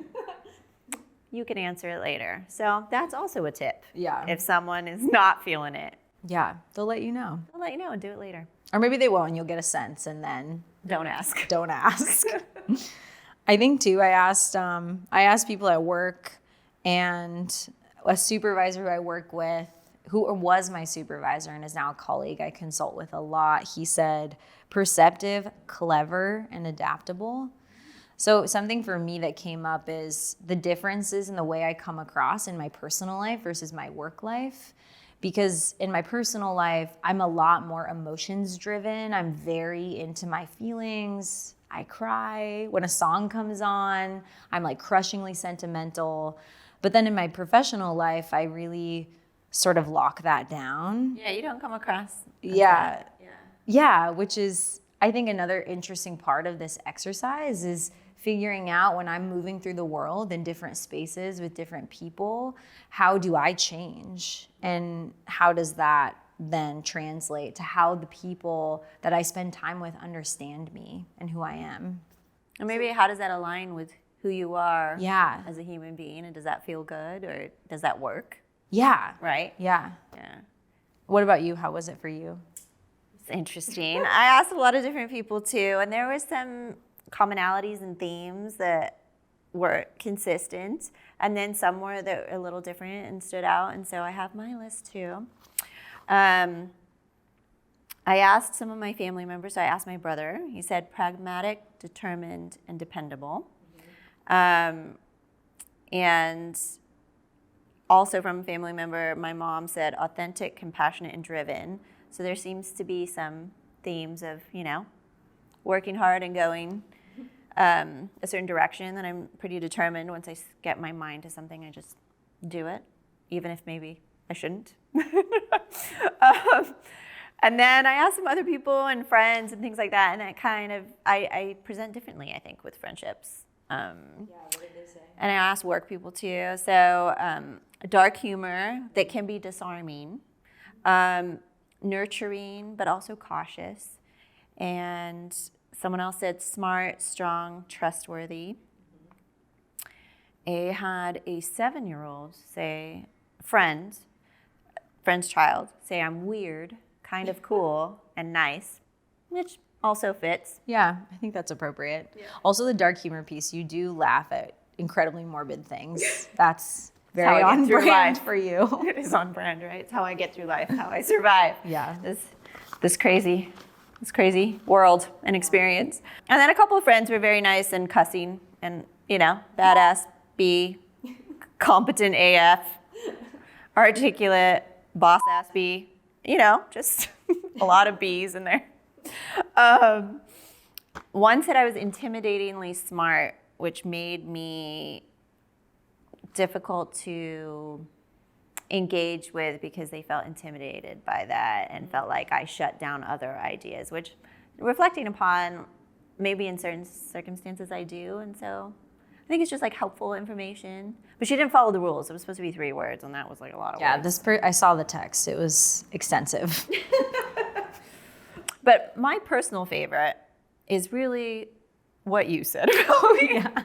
You can answer it later. So that's also a tip. Yeah. If someone is not feeling it. Yeah, they'll let you know. They'll let you know and do it later. Or maybe they won't and you'll get a sense and then don't ask. Don't ask. I think too, I asked people at work and a supervisor who I work with, who was my supervisor and is now a colleague I consult with a lot, he said, perceptive, clever, and adaptable. So something for me that came up is the differences in the way I come across in my personal life versus my work life. Because in my personal life, I'm a lot more emotions driven. I'm very into my feelings. I cry when a song comes on. I'm like crushingly sentimental. But then in my professional life, I really sort of lock that down. Yeah, you don't come across. Yeah, which is, I think, another interesting part of this exercise is figuring out when I'm moving through the world in different spaces with different people, how do I change? And how does that then translate to how the people that I spend time with understand me and who I am? And maybe how does that align with who you are as a human being? And does that feel good or does that work? Yeah. Right? Yeah. Yeah. What about you? How was it for you? It's interesting. I asked a lot of different people too, and there were some commonalities and themes that were consistent, and then some were that were a little different and stood out, and so I have my list too. I asked some of my family members. I asked my brother. He said pragmatic, determined, and dependable. And also from a family member, my mom said authentic, compassionate, and driven. So there seems to be some themes of, you know, working hard and going a certain direction, that I'm pretty determined. Once I get my mind to something, I just do it, even if maybe I shouldn't. And then I asked some other people and friends and things like that, and it kind of, I present differently, I think, with friendships. What did they say? And I asked work people too. So dark humor that can be disarming, nurturing, but also cautious. And someone else said smart, strong, trustworthy. I had a 7-year-old say, friend's child, say I'm weird, kind of cool, and nice, which also fits. Yeah, I think that's appropriate. Yeah. Also, the dark humor piece, you do laugh at incredibly morbid things. That's very on brand for you. It is on brand, right? It's how I get through life, how I survive. Yeah. This crazy world and experience. And then a couple of friends were very nice and cussing and, you know, badass B, competent AF, articulate, boss ass B, you know, just a lot of B's in there. One said I was intimidatingly smart, which made me difficult to engage with because they felt intimidated by that and felt like I shut down other ideas, which, reflecting upon, maybe in certain circumstances I do. And so I think it's just like helpful information. But she didn't follow the rules. It was supposed to be 3 words, and that was like a lot of words. Yeah, I saw the text. It was extensive. But my personal favorite is really what you said about me. Yeah.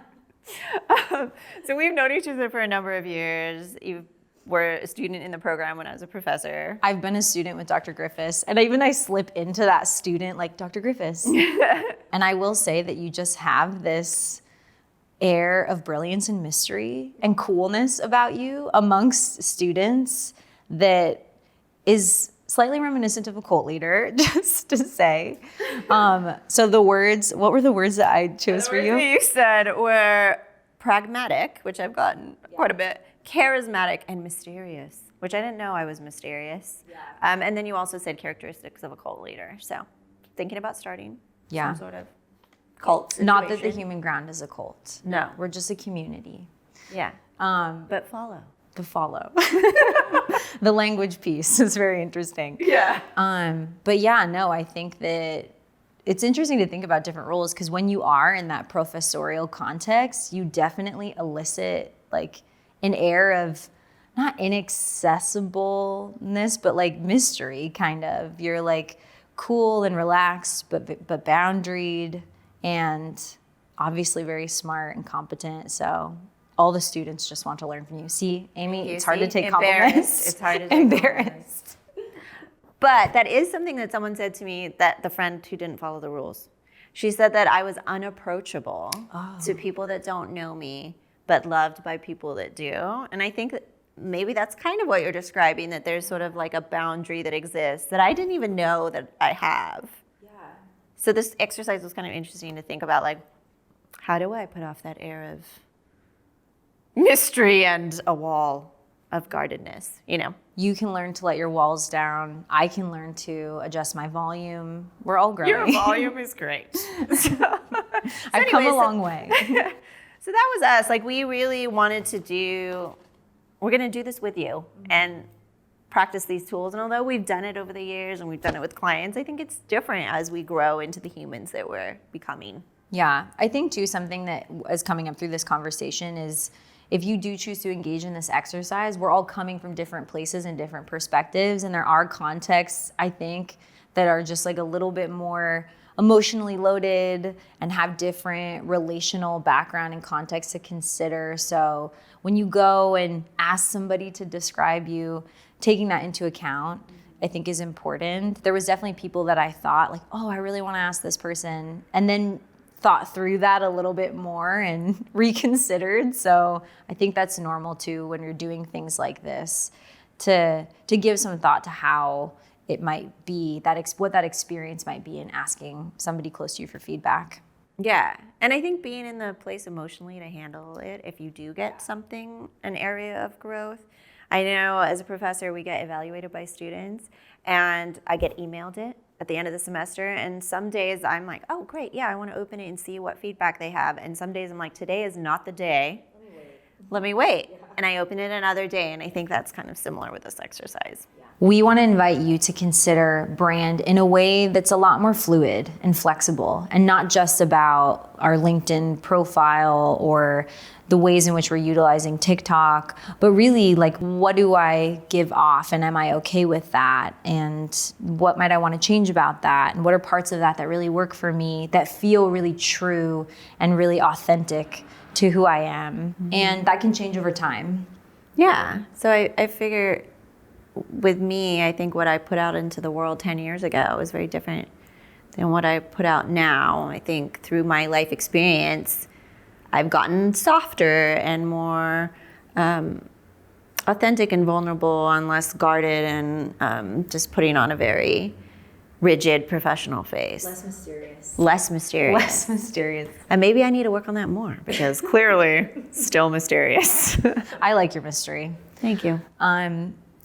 So we've known each other for a number of years. You were a student in the program when I was a professor. I've been a student with Dr. Griffiths, and I slip into that student like Dr. Griffiths. And I will say that you just have this air of brilliance and mystery and coolness about you amongst students that is slightly reminiscent of a cult leader, just to say. So what were the words that I chose for you? You said were pragmatic, which I've gotten quite a bit, charismatic, and mysterious, which I didn't know I was mysterious. And then you also said characteristics of a cult leader. So thinking about starting some sort of cult situation. Not that the human ground is a cult. No. We're just a community. Yeah. But follow. To follow. The language piece is very interesting. Yeah. But yeah, no, I think that it's interesting to think about different roles, because when you are in that professorial context, you definitely elicit like an air of not inaccessibleness, but like mystery kind of. You're like cool and relaxed, but boundaried, and obviously very smart and competent. So all the students just want to learn from you. See, Amy, it's hard to take compliments. It's hard to take Embarrassed. But that is something that someone said to me, that the friend who didn't follow the rules. She said that I was unapproachable to people that don't know me, but loved by people that do. And I think that maybe that's kind of what you're describing, that there's sort of like a boundary that exists that I didn't even know that I have. Yeah. So this exercise was kind of interesting to think about, like, how do I put off that air of mystery and a wall of guardedness, you know? You can learn to let your walls down. I can learn to adjust my volume. We're all growing. Your volume is great. I've come a long way. So that was us. Like, we really wanted to we're going to do this with you and practice these tools. And although we've done it over the years and we've done it with clients, I think it's different as we grow into the humans that we're becoming. Yeah, I think too, something that is coming up through this conversation is, if you do choose to engage in this exercise, we're all coming from different places and different perspectives. And there are contexts, I think, that are just like a little bit more emotionally loaded and have different relational background and context to consider. So when you go and ask somebody to describe you, taking that into account, I think is important. There was definitely people that I thought like, oh, I really want to ask this person, and then thought through that a little bit more and reconsidered. So I think that's normal too when you're doing things like this, to give some thought to how it might be, what that experience might be in asking somebody close to you for feedback. Yeah, and I think being in the place emotionally to handle it, if you do get something, an area of growth. I know as a professor, we get evaluated by students, and I get emailed it at the end of the semester, and some days I'm like, oh great, yeah, I want to open it and see what feedback they have, and some days I'm like, today is not the day, let me wait. Yeah. And I open it another day, and I think that's kind of similar with this exercise. Yeah. We want to invite you to consider brand in a way that's a lot more fluid and flexible, and not just about our LinkedIn profile or the ways in which we're utilizing TikTok, but really like, what do I give off, and am I okay with that? And what might I want to change about that? And what are parts of that that really work for me, that feel really true and really authentic to who I am? Mm-hmm. And that can change over time. Yeah, so I figure with me, I think what I put out into the world 10 years ago is very different than what I put out now. I think through my life experience, I've gotten softer and more authentic and vulnerable and less guarded, and just putting on a very rigid professional face. Less mysterious. Less mysterious. Less mysterious. And maybe I need to work on that more, because clearly still mysterious. I like your mystery. Thank you.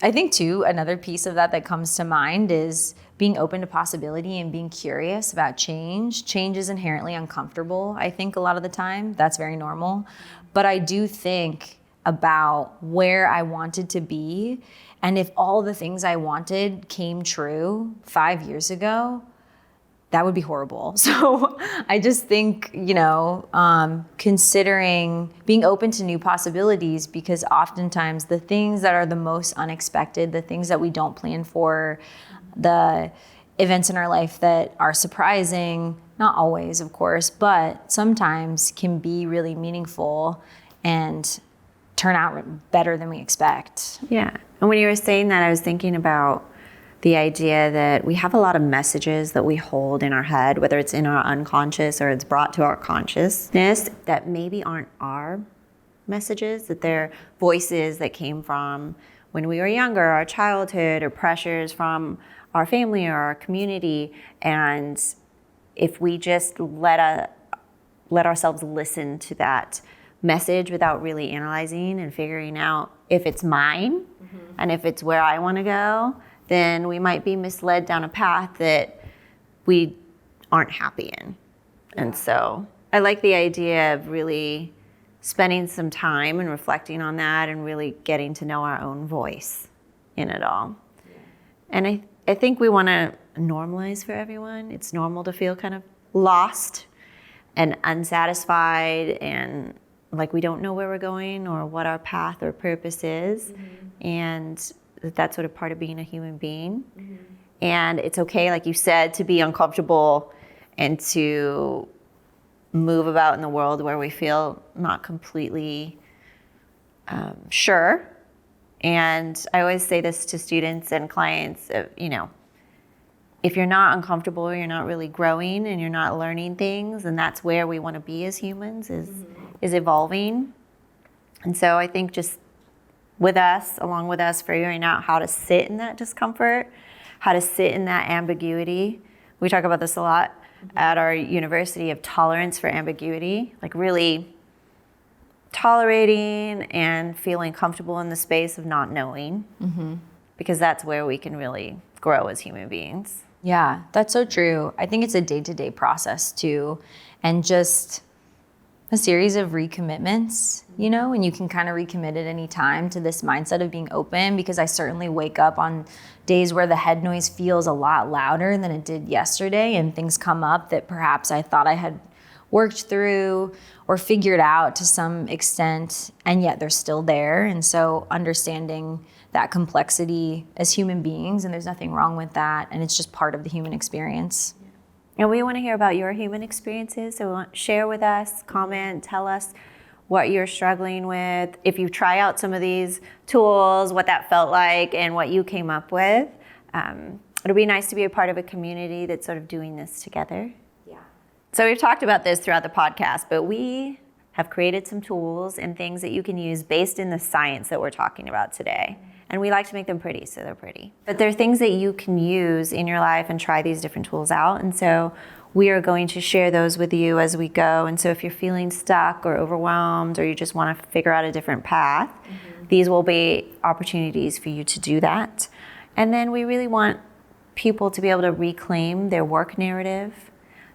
I think too, another piece of that comes to mind is being open to possibility and being curious about change. Change is inherently uncomfortable, I think, a lot of the time. That's very normal. But I do think about where I wanted to be, and if all the things I wanted came true 5 years ago, that would be horrible. So I just think, considering being open to new possibilities, because oftentimes the things that are the most unexpected, the things that we don't plan for, the events in our life that are surprising, not always, of course, but sometimes can be really meaningful and turn out better than we expect. Yeah. And when you were saying that, I was thinking about the idea that we have a lot of messages that we hold in our head, whether it's in our unconscious or it's brought to our consciousness, that maybe aren't our messages, that they're voices that came from when we were younger, our childhood, or pressures from our family or our community. And if we just let ourselves listen to that message without really analyzing and figuring out if it's mine and if it's where I want to go, then we might be misled down a path that we aren't happy in. And so I like the idea of really spending some time and reflecting on that and really getting to know our own voice in it all. And I think we want to normalize for everyone. It's normal to feel kind of lost and unsatisfied and like we don't know where we're going or what our path or purpose is. And that's sort of part of being a human being. And it's okay, like you said, to be uncomfortable and to move about in the world where we feel not completely sure. And I always say this to students and clients, if you're not uncomfortable, you're not really growing and you're not learning things, and that's where we want to be as humans, is evolving. And so I think just along with us, figuring out how to sit in that discomfort, how to sit in that ambiguity. We talk about this a lot at our university, of tolerance for ambiguity, like really tolerating and feeling comfortable in the space of not knowing, because that's where we can really grow as human beings. Yeah, that's so true. I think it's a day-to-day process too, and just a series of recommitments, and you can kind of recommit at any time to this mindset of being open, because I certainly wake up on days where the head noise feels a lot louder than it did yesterday, and things come up that perhaps I thought I had worked through or figured out to some extent, and yet they're still there. And so understanding that complexity as human beings, and there's nothing wrong with that, and it's just part of the human experience. And we want to hear about your human experiences, so share with us, comment, tell us what you're struggling with. If you try out some of these tools, what that felt like and what you came up with. It'll be nice to be a part of a community that's sort of doing this together. Yeah. So we've talked about this throughout the podcast, but we have created some tools and things that you can use based in the science that we're talking about today. And we like to make them pretty, so they're pretty. But there are things that you can use in your life and try these different tools out. And so we are going to share those with you as we go. And so if you're feeling stuck or overwhelmed, or you just want to figure out a different path, these will be opportunities for you to do that. And then we really want people to be able to reclaim their work narrative,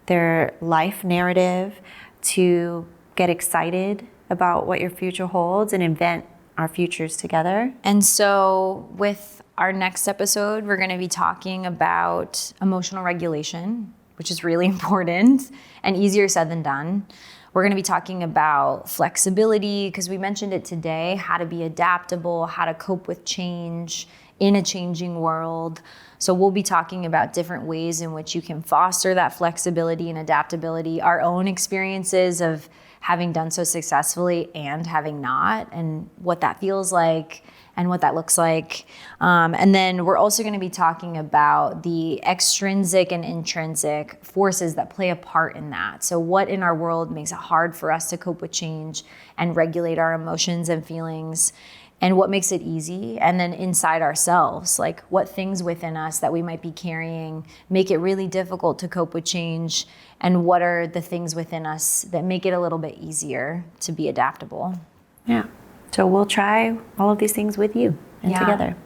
their life narrative, to get excited about what your future holds and invent our futures together. And so with our next episode, we're going to be talking about emotional regulation, which is really important and easier said than done. We're going to be talking about flexibility, because we mentioned it today, how to be adaptable, how to cope with change in a changing world. So we'll be talking about different ways in which you can foster that flexibility and adaptability, our own experiences of having done so successfully and having not, and what that feels like and what that looks like. And then we're also going to be talking about the extrinsic and intrinsic forces that play a part in that. So what in our world makes it hard for us to cope with change and regulate our emotions and feelings, and what makes it easy? And then inside ourselves, like what things within us that we might be carrying make it really difficult to cope with change, and what are the things within us that make it a little bit easier to be adaptable. Yeah. So we'll try all of these things with you and together.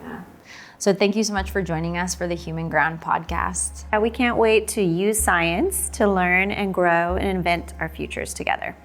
Yeah. So thank you so much for joining us for the Human Ground podcast. We can't wait to use science to learn and grow and invent our futures together.